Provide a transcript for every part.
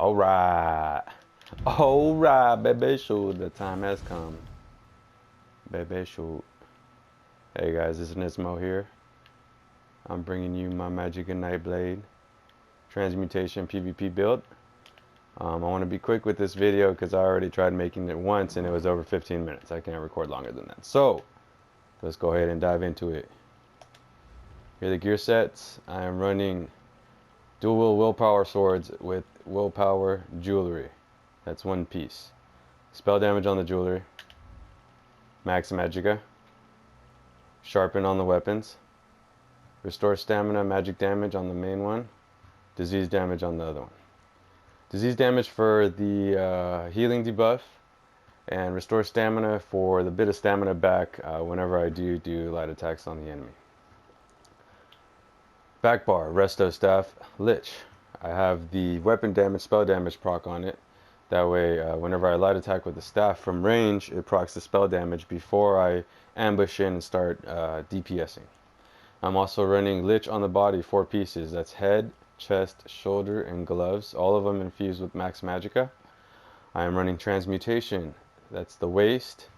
Alright, baby, shoot. The time has come. Baby, shoot. Hey guys, this is Nismo here. I'm bringing you my Magicka Nightblade Transmutation PvP build. I want to be quick with this video because I already tried making it once and it was over 15 minutes. I can't record longer than that. So, let's go ahead and dive into it. Here are the gear sets. I am running dual willpower swords with willpower jewelry. That's one piece. Spell damage on the jewelry. Max Magicka. Sharpen on the weapons. Restore stamina magic damage on the main one. Disease damage on the other one. Disease damage for the healing debuff. And restore stamina for the bit of stamina back whenever I do light attacks on the enemy. Back bar, Resto staff, Lich. I have the weapon damage, spell damage proc on it. That way, whenever I light attack with the staff from range, it procs the spell damage before I ambush in and start DPSing. I'm also running Lich on the body, 4 pieces. That's head, chest, shoulder, and gloves. All of them infused with Max Magicka. I am running Transmutation. That's the waist,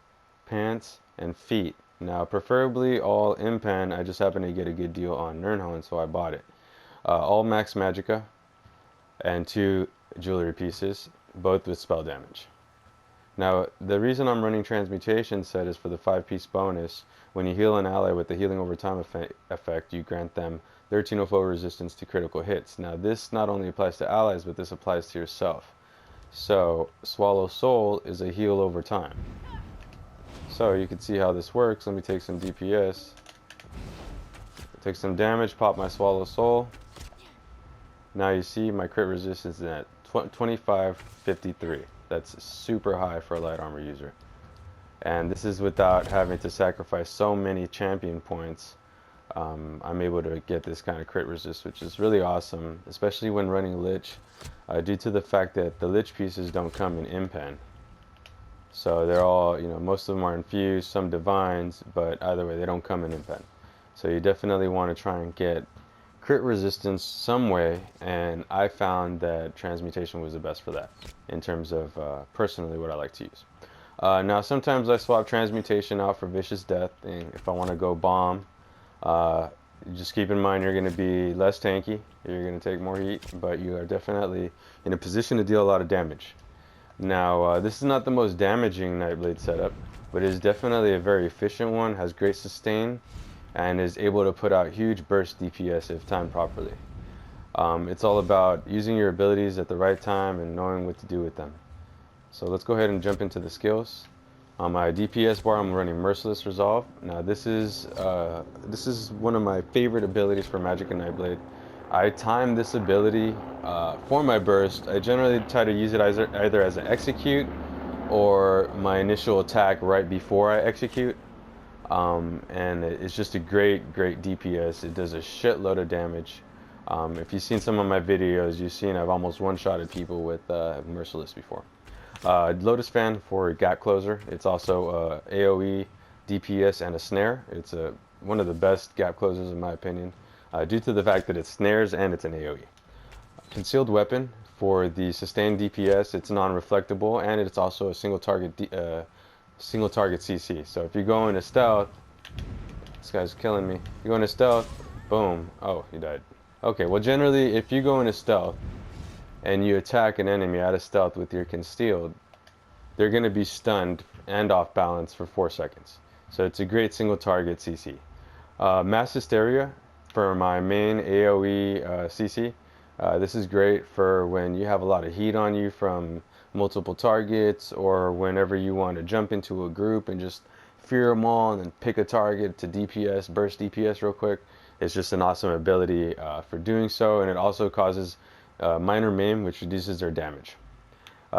pants, and feet. Now, preferably all Impen. I just happened to get a good deal on Nirn, so I bought it. All Max Magicka and 2 jewelry pieces, both with spell damage. Now, the reason I'm running Transmutation set is for the 5-piece bonus. When you heal an ally with the healing over time effect, you grant them 1304 resistance to critical hits. Now, this not only applies to allies, but this applies to yourself. So, Swallow Soul is a heal over time. So, you can see how this works. Let me take some DPS. Take some damage, pop my Swallow Soul. Now you see my crit resistance is at 2553. That's super high for a light armor user. And this is without having to sacrifice so many champion points. I'm able to get this kind of crit resist, which is really awesome, especially when running Lich, due to the fact that the Lich pieces don't come in Impen. So they're all, most of them are infused, some divines, but either way, they don't come in Impen. So you definitely want to try and get crit resistance some way, and I found that Transmutation was the best for that in terms of personally what I like to use. Now sometimes I swap Transmutation out for Vicious Death, and if I want to go bomb, just keep in mind you're going to be less tanky, you're going to take more heat, but you are definitely in a position to deal a lot of damage. Now this is not the most damaging Nightblade setup, but it is definitely a very efficient one, has great sustain, and is able to put out huge burst DPS if timed properly. It's all about using your abilities at the right time and knowing what to do with them. So let's go ahead and jump into the skills. On my DPS bar, I'm running Merciless Resolve. Now this is one of my favorite abilities for Magicka Nightblade. I time this ability for my burst. I generally try to use it either as an execute or my initial attack right before I execute. And it's just a great DPS. It does a shitload of damage. If you've seen some of my videos, you've seen I've almost one-shotted people with Merciless before. Lotus Fan for Gap Closer. It's also AoE, DPS, and a snare. It's one of the best gap closers in my opinion, due to the fact that it snares and it's an AoE. Concealed Weapon for the sustained DPS. It's non-reflectable, and it's also a single target CC. So if you go into stealth, this guy's killing me. You go into stealth, boom. Oh, he died. Okay, well generally if you go into stealth and you attack an enemy out of stealth with your concealed, they're going to be stunned and off balance for 4 seconds. So it's a great single target CC. Mass Hysteria for my main AoE CC. This is great for when you have a lot of heat on you from multiple targets, or whenever you want to jump into a group and just fear them all and then pick a target to DPS, burst DPS real quick. It's just an awesome ability for doing so, and it also causes minor maim, which reduces their damage.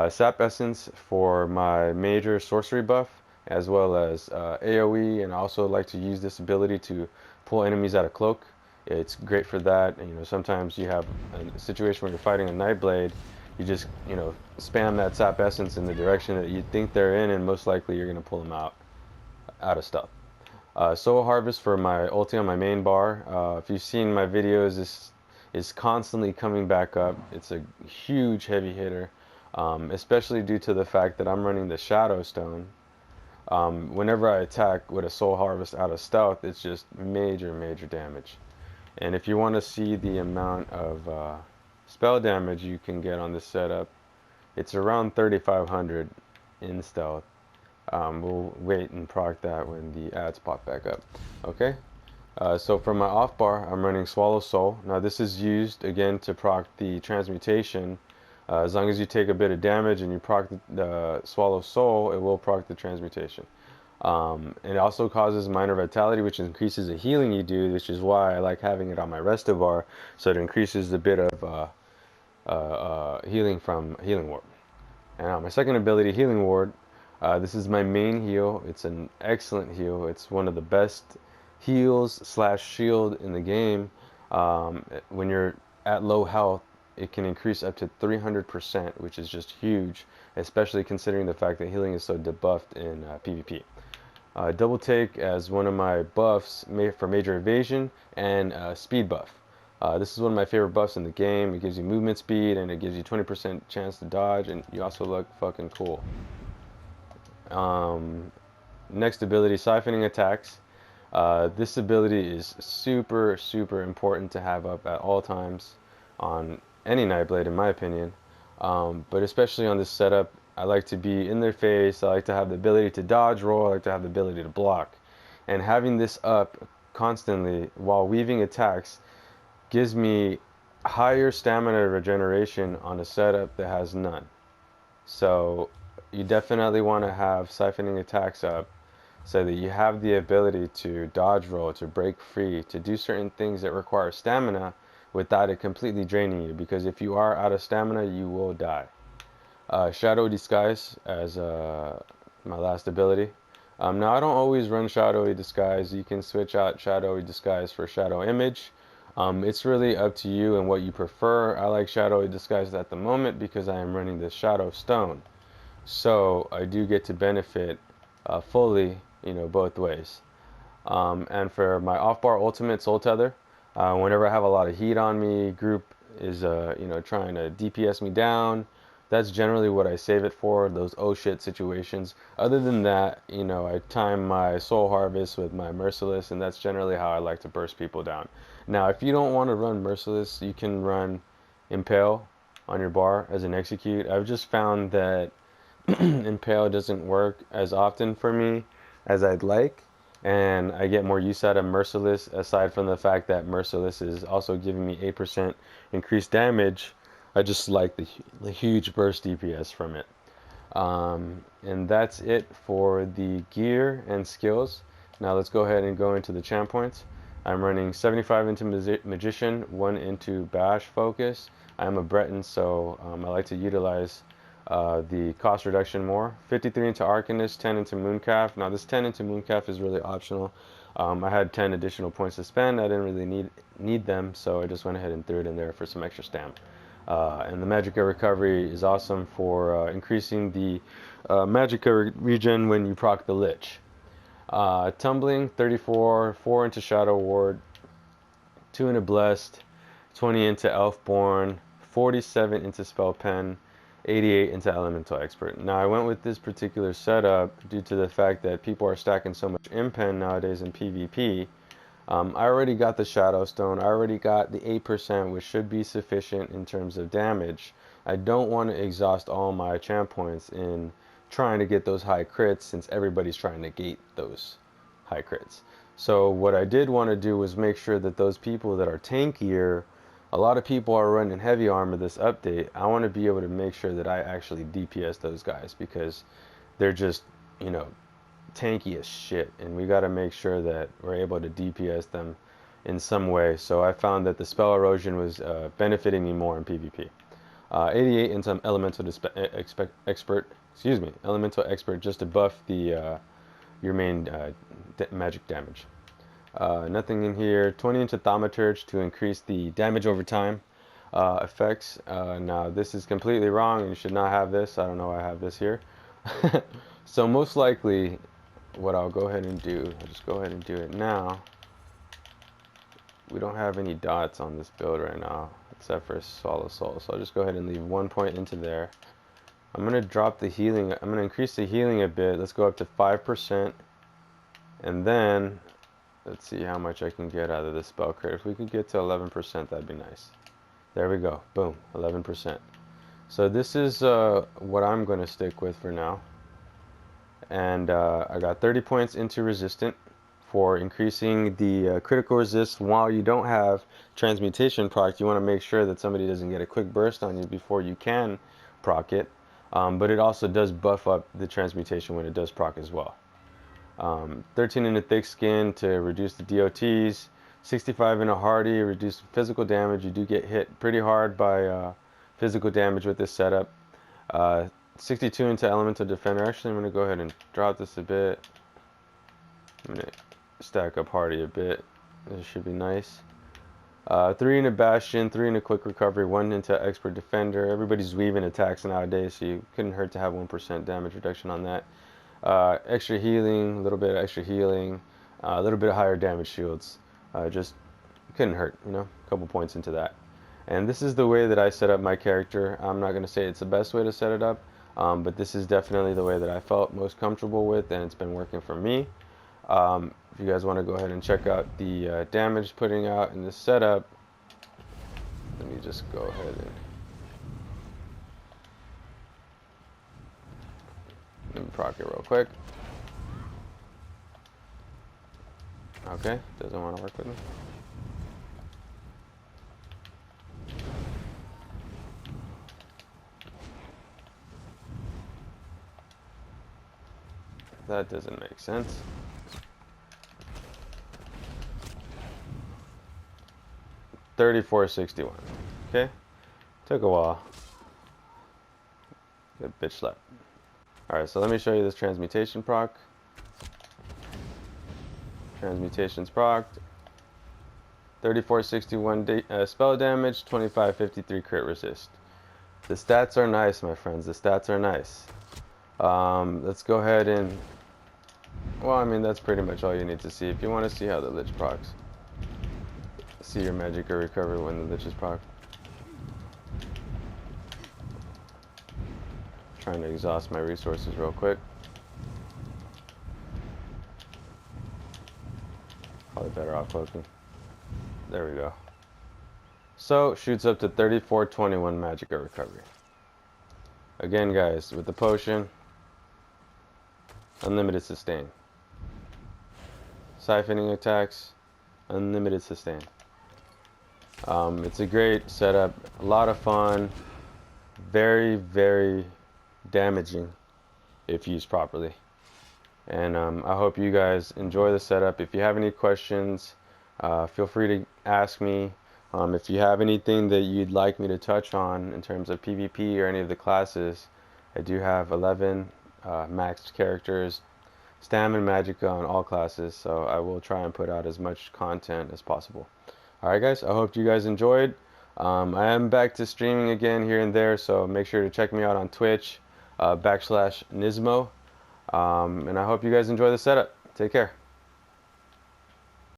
Sap Essence for my major sorcery buff, as well as AoE, and I also like to use this ability to pull enemies out of cloak. It's great for that. And, sometimes you have a situation where you're fighting a Nightblade, you just, spam that Sap Essence in the direction that you think they're in, and most likely you're going to pull them out of stealth. Soul Harvest for my ulti on my main bar. If you've seen my videos, is constantly coming back up. It's a huge heavy hitter, especially due to the fact that I'm running the Shadow Stone. Whenever I attack with a Soul Harvest out of stealth, it's just major, major damage. And if you want to see the amount of spell damage you can get on this setup, it's around 3,500 in stealth. We'll wait and proc that when the ads pop back up. Okay? So for my off bar, I'm running Swallow Soul. Now this is used again to proc the Transmutation. As long as you take a bit of damage and you proc the Swallow Soul, it will proc the Transmutation. It also causes minor vitality, which increases the healing you do, which is why I like having it on my Resto bar, so it increases a bit of healing from Healing Ward. And my second ability, Healing Ward, this is my main heal. It's an excellent heal. It's one of the best heals / shield in the game. When you're at low health, it can increase up to 300%, which is just huge, especially considering the fact that healing is so debuffed in PvP. Double Take as one of my buffs for major evasion and speed buff. This is one of my favorite buffs in the game. It gives you movement speed and it gives you 20% chance to dodge, and you also look fucking cool. Next ability, Siphoning Attacks. This ability is super, super important to have up at all times on any Nightblade, in my opinion. But especially on this setup, I like to be in their face. I like to have the ability to dodge roll. I like to have the ability to block. And having this up constantly while weaving attacks gives me higher stamina regeneration on a setup that has none. So you definitely want to have Siphoning Attacks up so that you have the ability to dodge roll, to break free, to do certain things that require stamina without it completely draining you, because if you are out of stamina, you will die. Shadowy Disguise as my last ability. Now I don't always run Shadowy Disguise. You can switch out Shadowy Disguise for Shadow Image. It's really up to you and what you prefer. I like Shadowy Disguise at the moment because I am running the Shadow Stone. So I do get to benefit fully, both ways. And for my off-bar ultimate, Soul Tether, whenever I have a lot of heat on me, group is trying to DPS me down, that's generally what I save it for, those oh shit situations. Other than that, I time my Soul Harvest with my Merciless, and that's generally how I like to burst people down. Now, if you don't want to run Merciless, you can run Impale on your bar as an execute. I've just found that Impale doesn't work as often for me as I'd like, and I get more use out of Merciless, aside from the fact that Merciless is also giving me 8% increased damage. I just like the huge burst DPS from it. And that's it for the gear and skills. Now let's go ahead and go into the champ points. I'm running 75 into Magician, 1 into Bash Focus. I'm a Breton, so I like to utilize the cost reduction more. 53 into Arcanist, 10 into Mooncalf. Now this 10 into Mooncalf is really optional. I had 10 additional points to spend. I didn't really need them, so I just went ahead and threw it in there for some extra stamp. And the Magicka Recovery is awesome for increasing the Magicka regen when you proc the Lich. Tumbling, 34, 4 into Shadow Ward, 2 into Blessed, 20 into Elfborn, 47 into Spell Pen, 88 into Elemental Expert. Now I went with this particular setup due to the fact that people are stacking so much Impen nowadays in PvP. I already got the Shadow Stone. I already got the 8%, which should be sufficient in terms of damage. I don't want to exhaust all my champ points in trying to get those high crits, since everybody's trying to gate those high crits. So what I did want to do was make sure that those people that are tankier, a lot of people are running heavy armor this update. I want to be able to make sure that I actually DPS those guys, because they're just, tanky as shit, and we got to make sure that we're able to DPS them in some way. So I found that the spell erosion was benefiting me more in PvP. 88 into Elemental Expert, Elemental Expert, just to buff the your main magic damage. Nothing in here. 20 into Thaumaturge to increase the damage over time effects. Now this is completely wrong, and you should not have this. I don't know why I have this here. So most likely what I'll go ahead and do, I'll just go ahead and do it now, we don't have any dots on this build right now, except for Swallow Soul. So I'll just go ahead and leave 1 point into there. I'm going to drop the healing. I'm going to increase the healing a bit. Let's go up to 5%. And then, let's see how much I can get out of this spell crit. If we could get to 11%, that'd be nice. There we go. Boom. 11%. So this is what I'm going to stick with for now. And I got 30 points into resistant for increasing the critical resist while you don't have transmutation proc. You want to make sure that somebody doesn't get a quick burst on you before you can proc it. But it also does buff up the transmutation when it does proc as well. 13 in a thick skin to reduce the DOTs. 65 in a hardy, reduce physical damage. You do get hit pretty hard by physical damage with this setup. 62 into elemental defender. Actually, I'm going to go ahead and drop this a bit. I'm going to stack up hardy a bit. This should be nice. 3 in a bastion, 3 in a quick recovery, 1 into expert defender. Everybody's weaving attacks nowadays, so you couldn't hurt to have 1% damage reduction on that. Extra healing, a little bit of extra healing, a little bit of higher damage shields. Just couldn't hurt, you know, a couple points into that. And this is the way that I set up my character. I'm not going to say it's the best way to set it up, but this is definitely the way that I felt most comfortable with, and it's been working for me. If you guys want to go ahead and check out the damage putting out in this setup, let me just go ahead and let me proc it real quick. Okay, doesn't want to work with me. That doesn't make sense. $34.61. Okay, took a while. Good bitch slap. All right, so let me show you this transmutation proc. Transmutation's procced. 34.61 spell damage, 25.53 crit resist. The stats are nice, my friends. The stats are nice. Let's go ahead and, well, I mean, that's pretty much all you need to see. If you want to see how the Lich procs, see your Magicka recover when the Lich is proc. Trying to exhaust my resources real quick. Probably better off cloaking. There we go. So, shoots up to 34.21 Magicka recovery. Again, guys, with the potion, unlimited sustain. Siphoning attacks, unlimited sustain. It's a great setup, a lot of fun, very, very damaging if used properly. And I hope you guys enjoy the setup. If you have any questions, feel free to ask me. If you have anything that you'd like me to touch on in terms of PvP or any of the classes, I do have 11 maxed characters, Stam and Magicka on all classes, so I will try and put out as much content as possible. Alright guys, I hope you guys enjoyed. I am back to streaming again here and there, so make sure to check me out on Twitch, /Nismo. And I hope you guys enjoy the setup. Take care.